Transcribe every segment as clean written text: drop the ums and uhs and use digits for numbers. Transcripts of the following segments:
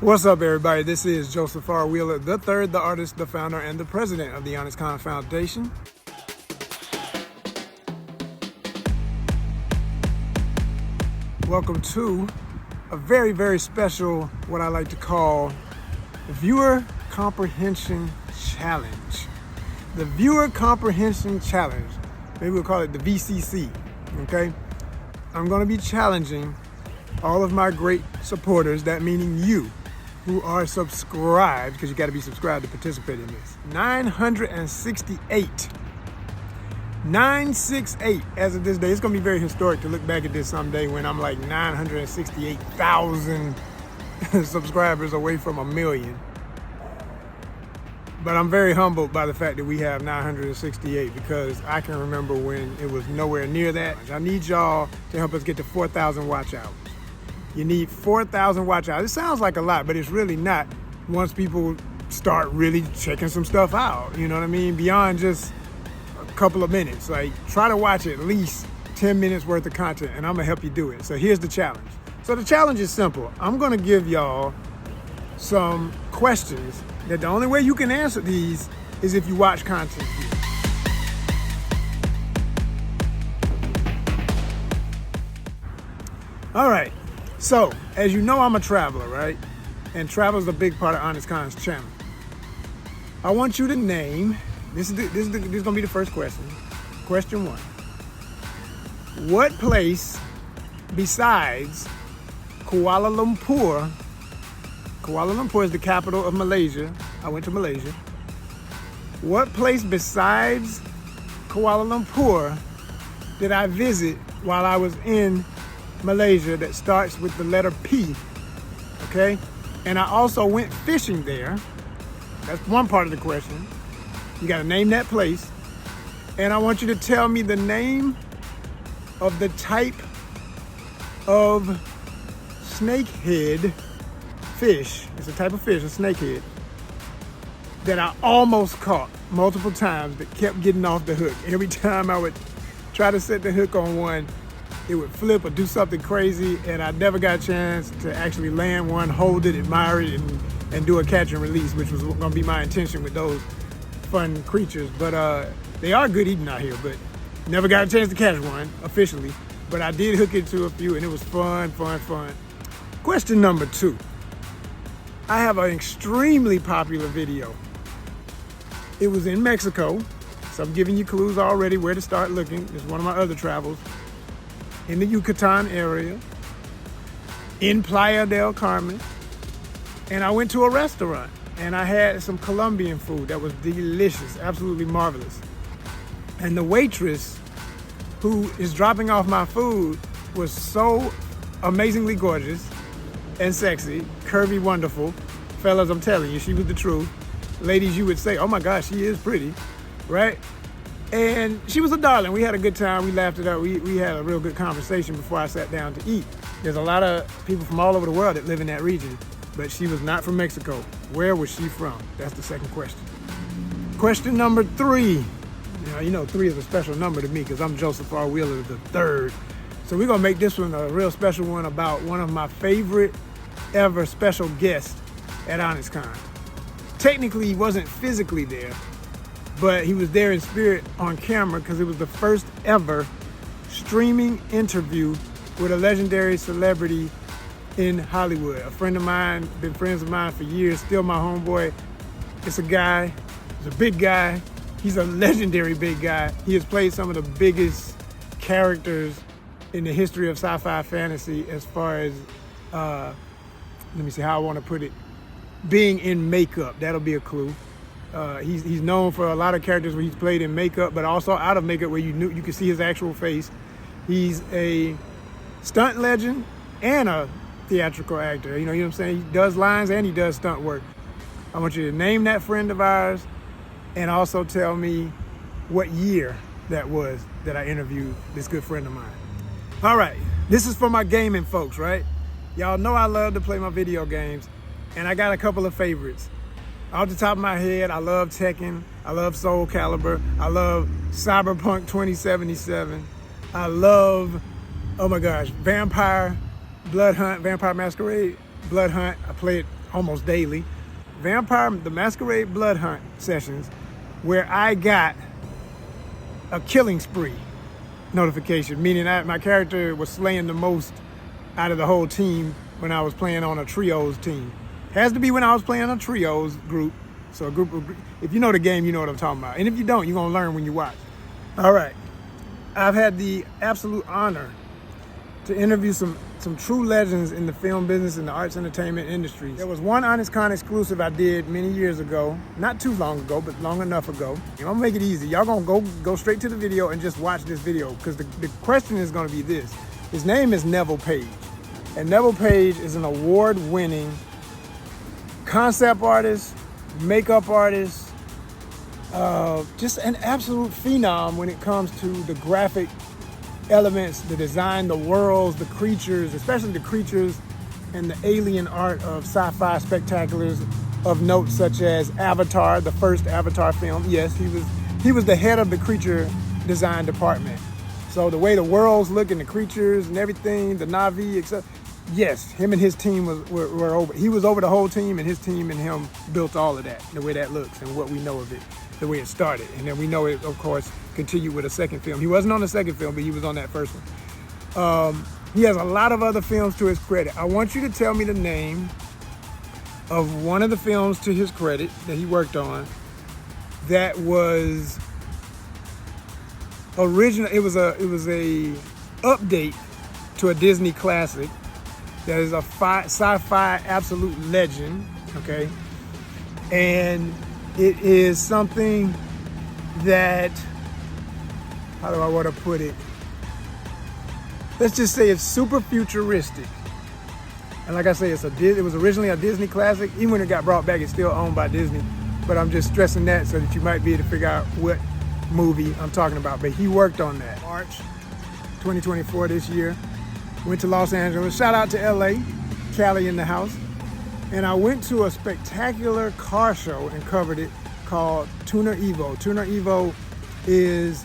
What's up, everybody? This is Joseph R. Wheeler III, the artist, the founder, and the president of the ONYXCON Foundation. Welcome to a very, very special, what I like to call, Viewer Comprehension Challenge. The Viewer Comprehension Challenge. Maybe we'll call it the VCC, okay? I'm gonna be challenging all of my great supporters, that meaning you, who are subscribed, because you got to be subscribed to participate in this. 968 as of this day. It's going to be very historic to look back at this someday when I'm like 968,000 subscribers away from 1 million. But I'm very humbled by the fact that we have 968 because I can remember when it was nowhere near that. I need y'all to help us get to 4,000 watch hours. You need 4,000 watch hours. It sounds like a lot, but it's really not once people start really checking some stuff out. You know what I mean? Beyond just a couple of minutes. Like, try to watch at least 10 minutes worth of content, and I'm gonna help you do it. So here's the challenge. So the challenge is simple. I'm gonna give y'all some questions that the only way you can answer these is if you watch content here. All right. So, as you know, I'm a traveler, right? And travel is a big part of ONYXCON's channel. I want you to name, this is gonna be the first question. Question 1. What place besides Kuala Lumpur is the capital of Malaysia. I went to Malaysia. What place besides Kuala Lumpur did I visit while I was in Malaysia that starts with the letter P, okay? And I also went fishing there. That's one part of the question. You gotta name that place. And I want you to tell me the name of the type of snakehead fish. It's a type of fish, a snakehead, that I almost caught multiple times that kept getting off the hook. Every time I would try to set the hook on one, it would flip or do something crazy, and I never got a chance to actually land one, hold it, admire it, and do a catch and release, which was gonna be my intention with those fun creatures. But they are good eating out here, but never got a chance to catch one officially. But I did hook into a few, and it was fun. Question number 2. I have an extremely popular video. It was in Mexico, so I'm giving you clues already where to start looking. It's one of my other travels. In the Yucatan area, in Playa del Carmen, and I went to a restaurant and I had some Colombian food that was delicious, absolutely marvelous. And the waitress who is dropping off my food was so amazingly gorgeous and sexy, curvy, wonderful. Fellas, I'm telling you, she was the truth. Ladies, you would say, oh my gosh, she is pretty, right? And she was a darling. We had a good time. We laughed it up. We had a real good conversation before I sat down to eat. There's a lot of people from all over the world that live in that region, but she was not from Mexico. Where was she from? That's the second question. Question number 3. You know 3 is a special number to me because I'm Joseph R. Wheeler III. So we're gonna make this one a real special one about one of my favorite ever special guests at ONYXCON. Technically, he wasn't physically there, but he was there in spirit on camera because it was the first ever streaming interview with a legendary celebrity in Hollywood. A friend of mine, been friends of mine for years, still my homeboy. It's a guy, he's a big guy. He's a legendary big guy. He has played some of the biggest characters in the history of sci-fi fantasy as far as, let me see how I want to put it, being in makeup. That'll be a clue. He's known for a lot of characters where he's played in makeup, but also out of makeup where you can see his actual face. He's a stunt legend and a theatrical actor. You know what I'm saying? He does lines and he does stunt work. I want you to name that friend of ours and also tell me what year that was that I interviewed this good friend of mine. All right, this is for my gaming folks, right? Y'all know I love to play my video games, and I got a couple of favorites. Off the top of my head, I love Tekken, I love Soul Calibur, I love Cyberpunk 2077, I love, oh my gosh, Vampire Masquerade, Blood Hunt. I play it almost daily. Vampire the Masquerade Blood Hunt sessions, where I got a killing spree notification, meaning my character was slaying the most out of the whole team when I was playing on a trios team. Has to be when I was playing a trios group. So a group of, if you know the game, you know what I'm talking about. And if you don't, you're gonna learn when you watch. All right, I've had the absolute honor to interview some true legends in the film business and the arts entertainment industry. There was one ONYXCON exclusive I did many years ago, not too long ago, but long enough ago. I'm gonna make it easy. Y'all gonna go straight to the video and just watch this video, because the question is gonna be this. His name is Neville Page. And Neville Page is an award-winning concept artist, makeup artist, just an absolute phenom when it comes to the graphic elements, the design, the worlds, the creatures, especially the creatures and the alien art of sci-fi spectaculars of note, such as Avatar, the first Avatar film. Yes, he was the head of the creature design department. So the way the worlds look and the creatures and everything, the Na'vi, etc. Yes, him and his team were over. He was over the whole team, and his team and him built all of that, the way that looks and what we know of it, the way it started. And then we know it, of course, continued with a second film. He wasn't on the second film, but he was on that first one. He has a lot of other films to his credit. I want you to tell me the name of one of the films to his credit that he worked on that was original. It was a update to a Disney classic that is a sci-fi absolute legend, okay? And it is something that, how do I want to put it? Let's just say it's super futuristic. And like I say, it was originally a Disney classic. Even when it got brought back, it's still owned by Disney. But I'm just stressing that so that you might be able to figure out what movie I'm talking about. But he worked on that. March 2024 this year. Went to Los Angeles. Shout out to LA, Cali in the house. And I went to a spectacular car show and covered it called Tuner Evo. Tuner Evo is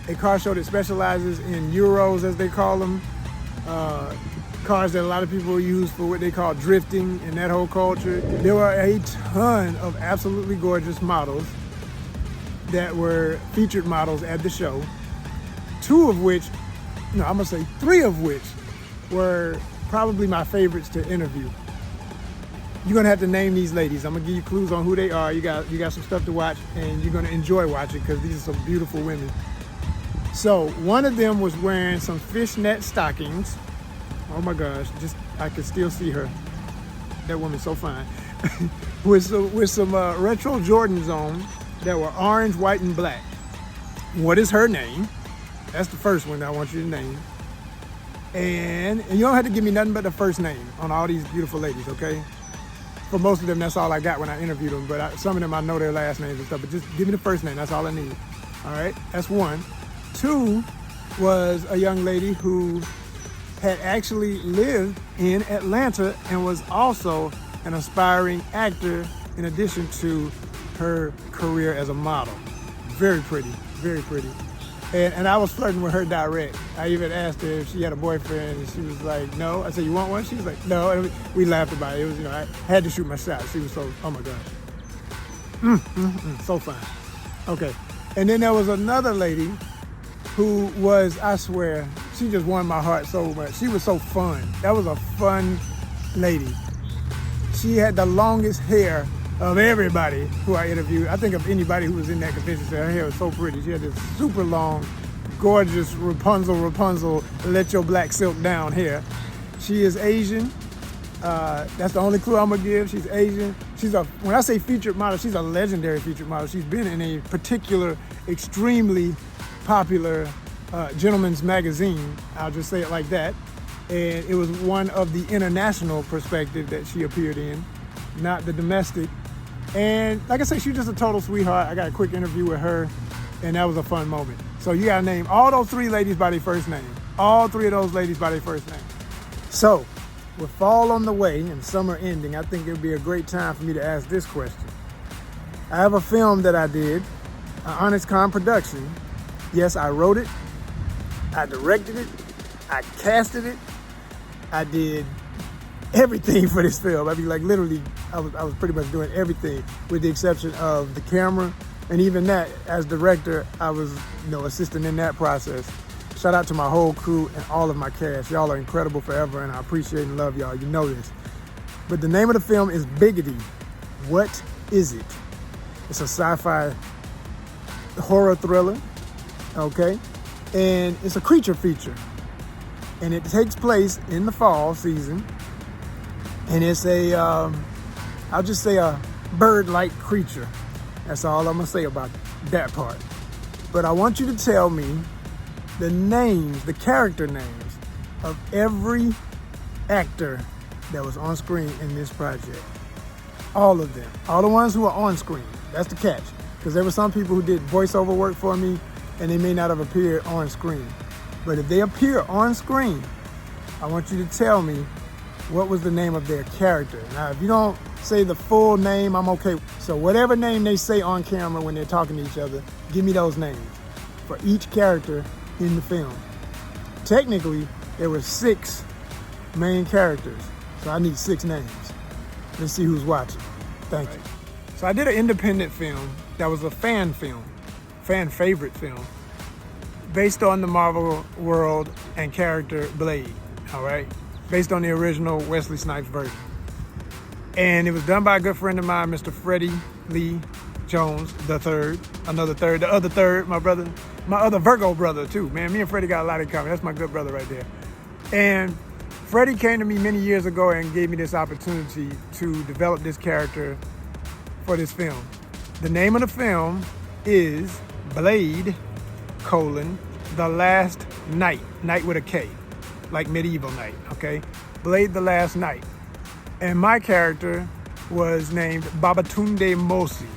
a car show that specializes in Euros, as they call them. Cars that a lot of people use for what they call drifting and that whole culture. There were a ton of absolutely gorgeous models that were featured models at the show. I'm gonna say three of which were probably my favorites to interview. You're gonna have to name these ladies. I'm gonna give you clues on who they are. You got some stuff to watch, and you're gonna enjoy watching because these are some beautiful women. So one of them was wearing some fishnet stockings. Oh my gosh, I can still see her. That woman's so fine. with some retro Jordans on that were orange, white, and black. What is her name? That's the first one that I want you to name. And you don't have to give me nothing but the first name on all these beautiful ladies, okay? For most of them, that's all I got when I interviewed them, but some of them I know their last names and stuff, but just give me the first name, that's all I need. All right, that's one. Two was a young lady who had actually lived in Atlanta and was also an aspiring actor in addition to her career as a model. Very pretty, very pretty. And I was flirting with her direct. I even asked her if she had a boyfriend, and she was like, no. I said, you want one? She was like, no. And we laughed about it. It was, I had to shoot my shot. She was so, oh my gosh. So fine. Okay. And then there was another lady who was, I swear, she just won my heart so much. She was so fun. That was a fun lady. She had the longest hair of everybody who I interviewed. I think of anybody who was in that convention center. Her hair was so pretty. She had this super long, gorgeous Rapunzel, let your black silk down hair. She is Asian. That's the only clue I'm gonna give. She's Asian. When I say featured model, she's a legendary featured model. She's been in a particular, extremely popular gentleman's magazine. I'll just say it like that. And it was one of the international perspective that she appeared in, not the domestic. And like I say, she's just a total sweetheart. I got a quick interview with her, and that was a fun moment. So you gotta name all those three ladies by their first name. All three of those ladies by their first name. So, with fall on the way and summer ending, I think it would be a great time for me to ask this question. I have a film that I did, an ONYXCON production. Yes, I wrote it, I directed it, I casted it, I did everything for this film. I mean, like literally, I was pretty much doing everything with the exception of the camera. And even that, as director, I was, assisting in that process. Shout out to my whole crew and all of my cast. Y'all are incredible forever, and I appreciate and love y'all. You know this. But the name of the film is Biggity. What is it? It's a sci-fi horror thriller, okay? And it's a creature feature. And it takes place in the fall season. And it's I'll just say a bird-like creature. That's all I'm gonna say about that part. But I want you to tell me the names, the character names of every actor that was on screen in this project. All of them. All the ones who are on screen. That's the catch. Because there were some people who did voiceover work for me and they may not have appeared on screen. But if they appear on screen, I want you to tell me what was the name of their character. Now, if you don't say the full name, I'm okay. So whatever name they say on camera when they're talking to each other, give me those names for each character in the film. Technically, there were 6 main characters, so I need 6 names. Let's see who's watching. Thank you. So I did an independent film that was a fan film, fan favorite film, based on the Marvel world and character Blade, all right? Based on the original Wesley Snipes version. And it was done by a good friend of mine, Mr. Freddie Lee Jones, the other third, my brother, my other Virgo brother too, man. Me and Freddie got a lot in common. That's my good brother right there. And Freddie came to me many years ago and gave me this opportunity to develop this character for this film. The name of the film is Blade, The Last Knight, Knight with a K, like medieval knight, okay? Blade the Last Knight. And my character was named Babatunde Mosi.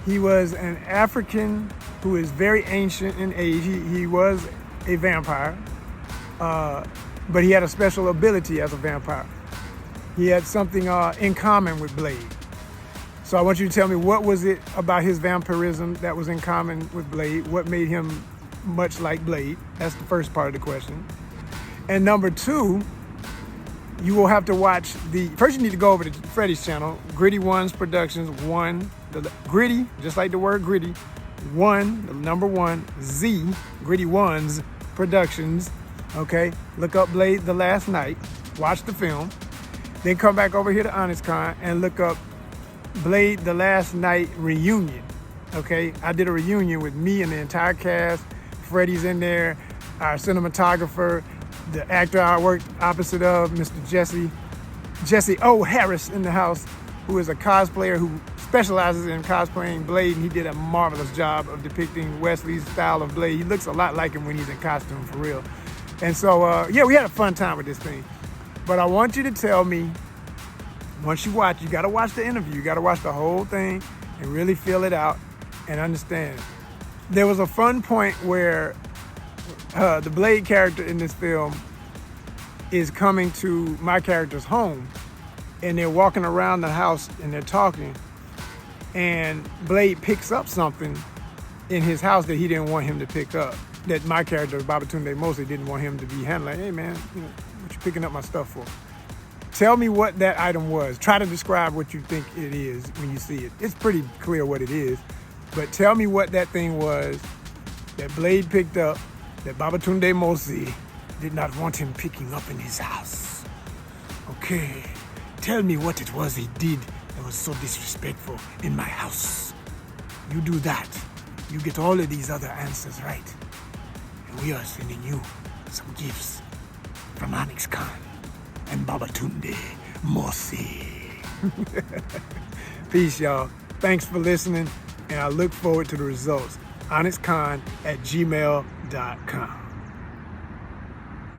He was an African who is very ancient in age. He was a vampire, but he had a special ability as a vampire. He had something in common with Blade. So I want you to tell me, what was it about his vampirism that was in common with Blade? What made him much like Blade? That's the first part of the question. And number 2, you will have to watch first you need to go over to Freddie's channel, Gritty Ones Productions, Gritty, just like the word gritty, 1, the number 1, Z, Gritty Ones Productions, okay? Look up Blade the Last Knight, watch the film, then come back over here to ONYXCON and look up Blade the Last Knight Reunion, okay? I did a reunion with me and the entire cast. Freddie's in there, our cinematographer, the actor I worked opposite of, Mr. Jesse O. Harris in the house, who is a cosplayer who specializes in cosplaying Blade, and he did a marvelous job of depicting Wesley's style of Blade. He looks a lot like him when he's in costume, for real. And so, yeah, we had a fun time with this thing. But I want you to tell me, once you watch, you gotta watch the interview, you gotta watch the whole thing and really feel it out and understand. There was a fun point where the Blade character in this film is coming to my character's home, and they're walking around the house and they're talking, and Blade picks up something in his house that he didn't want him to pick up, that my character, Babatunde Mosi, didn't want him to be handling. Hey man, what you picking up my stuff for? Tell me what that item was. Try to describe what you think it is when you see it. It's pretty clear what it is, but tell me what that thing was that Blade picked up that Babatunde Mosi did not want him picking up in his house. Okay, tell me what it was he did that was so disrespectful in my house. You do that, you get all of these other answers right. And we are sending you some gifts from ONYXCON and Babatunde Mosi. Peace, y'all. Thanks for listening, and I look forward to the results. ONYXCON@gmail.com.